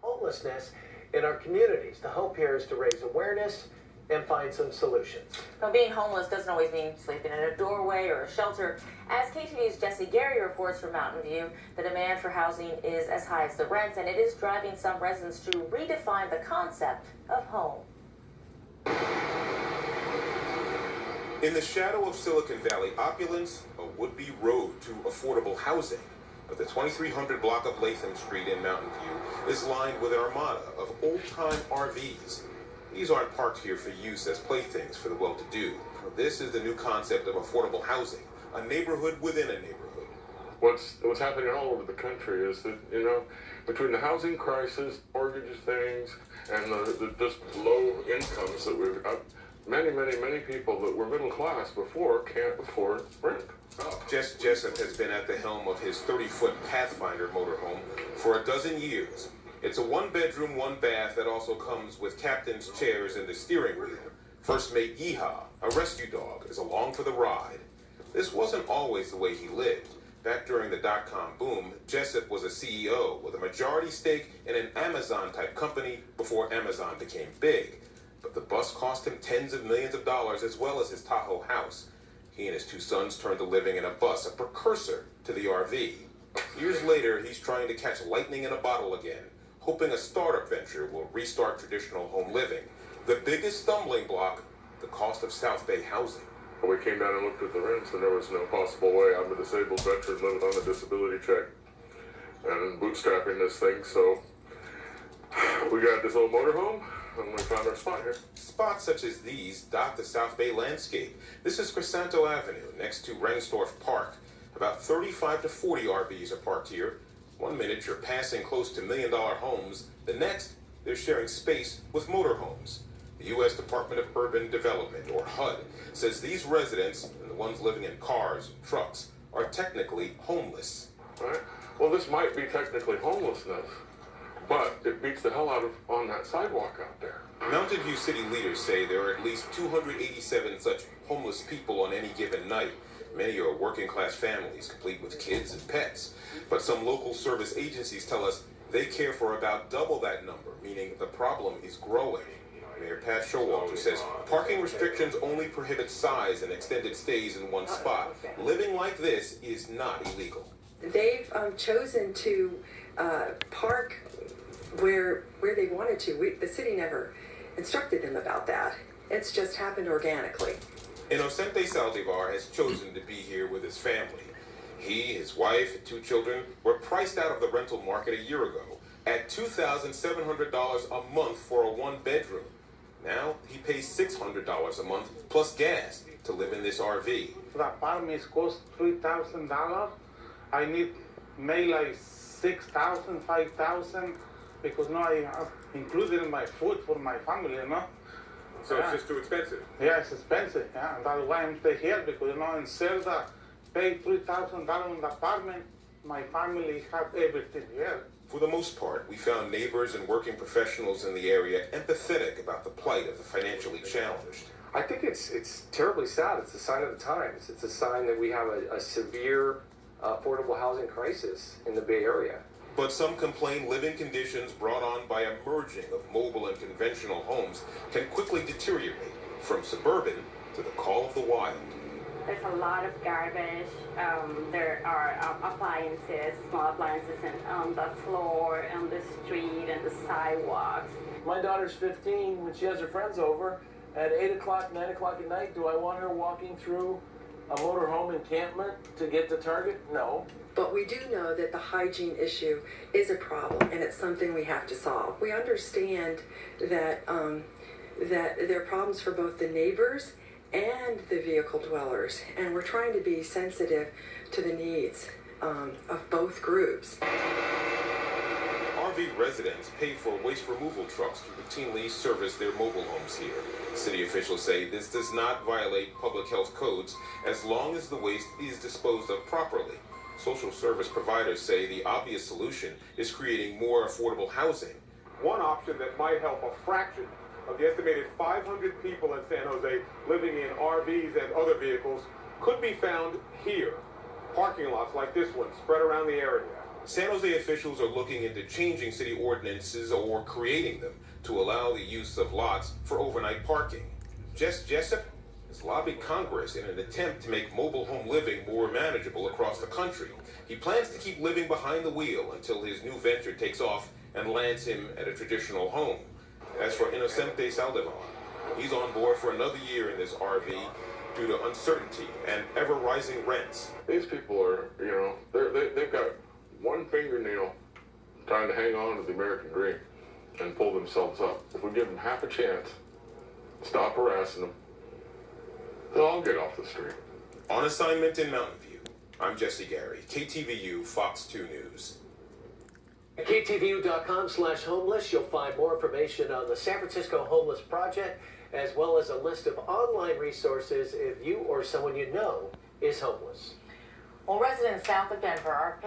homelessness in our communities. The hope here is to raise awareness and find some solutions. Well, being homeless doesn't always mean sleeping in a doorway or a shelter. As KTV's Jesse Gary reports from Mountain View, the demand for housing is as high as the rents, and it is driving some residents to redefine the concept of home. In the shadow of Silicon Valley opulence, a would-be road to affordable housing. But the 2300 block of Latham Street in Mountain View is lined with an armada of old-time RVs. These aren't parked here for use as playthings for the well-to-do. This is the new concept of affordable housing, a neighborhood within a neighborhood. What's happening all over the country is that, between the housing crisis, mortgage things, and the just low incomes that we've got, many people that were middle class before can't afford rent. Jess Jessup has been at the helm of his 30-foot Pathfinder motorhome for a dozen years. It's a one-bedroom, one-bath that also comes with captain's chairs and the steering wheel. First mate Yeehaw, a rescue dog, is along for the ride. This wasn't always the way he lived. Back during the dot-com boom, Jessup was a CEO with a majority stake in an Amazon-type company before Amazon became big. But the bus cost him tens of millions of dollars as well as his Tahoe house. He and his two sons turned to living in a bus, a precursor to the RV. Years later, he's trying to catch lightning in a bottle again, hoping a startup venture will restart traditional home living. The biggest stumbling block, the cost of South Bay housing. We came down and looked at the rents, and there was no possible way. I'm a disabled veteran living on a disability check and bootstrapping this thing, so we got this old motorhome, and we found our spot here. Spots such as these dot the South Bay landscape. This is Crisanto Avenue, next to Rengstorff Park. About 35 to 40 RVs are parked here. One minute you're passing close to million-dollar homes. The next, they're sharing space with motorhomes. The U.S. Department of Urban Development, or HUD, says these residents, and the ones living in cars and trucks, are technically homeless. Right? Well, this might be technically homelessness, but it beats the hell out of on that sidewalk out there. Mountain View city leaders say there are at least 287 such homeless people on any given night. Many are working-class families, complete with kids and pets. But some local service agencies tell us they care for about double that number, meaning the problem is growing. Mayor Pat Showalter says parking restrictions only prohibit size and extended stays in one spot. Living like this is not illegal. They've chosen to park where they wanted to. The city never instructed them about that. It's just happened organically. Inocente Saldivar has chosen to be here with his family. He, his wife, and two children were priced out of the rental market a year ago at $2,700 a month for a one-bedroom. Now he pays $600 a month plus gas to live in this RV. The apartment cost $3,000. I need maybe like $6,000, $5,000 because now I have included in my food for my family, So it's just too expensive? Yeah, it's expensive. Yeah, and that's why I'm staying here because in Zelda, pay $3,000 in the apartment. My family have everything here. For the most part, we found neighbors and working professionals in the area empathetic about the plight of the financially challenged. I think it's terribly sad. It's a sign of the times. It's a sign that we have a severe affordable housing crisis in the Bay Area. But some complain living conditions brought on by a merging of mobile and conventional homes can quickly deteriorate from suburban to the call of the wild. There's a lot of garbage. There are appliances, small appliances on the floor, on the street, and the sidewalks. My daughter's 15. When she has her friends over at 8 o'clock, 9 o'clock at night, do I want her walking through a motorhome encampment to get to Target? No. But we do know that the hygiene issue is a problem, and it's something we have to solve. We understand that that there are problems for both the neighbors and the vehicle dwellers, and we're trying to be sensitive to the needs of both groups. RV residents pay for waste removal trucks to routinely service their mobile homes here. City officials say this does not violate public health codes as long as the waste is disposed of properly. Social service providers say the obvious solution is creating more affordable housing. One option that might help a fraction of the estimated 500 people in San Jose living in RVs and other vehicles could be found here. Parking lots like this one spread around the area. San Jose officials are looking into changing city ordinances or creating them to allow the use of lots for overnight parking. Jess Jessup has lobbied Congress in an attempt to make mobile home living more manageable across the country. He plans to keep living behind the wheel until his new venture takes off and lands him at a traditional home. As for Inocente Saldivar, he's on board for another year in this RV due to uncertainty and ever-rising rents. These people are, they've got one fingernail trying to hang on to the American dream and pull themselves up. If we give them half a chance, stop harassing them, they'll all get off the street. On assignment in Mountain View, I'm Jesse Gary, KTVU Fox 2 News. At KTVU.com/homeless, you'll find more information on the San Francisco Homeless Project, as well as a list of online resources if you or someone you know is homeless. Well, residents south of Denver are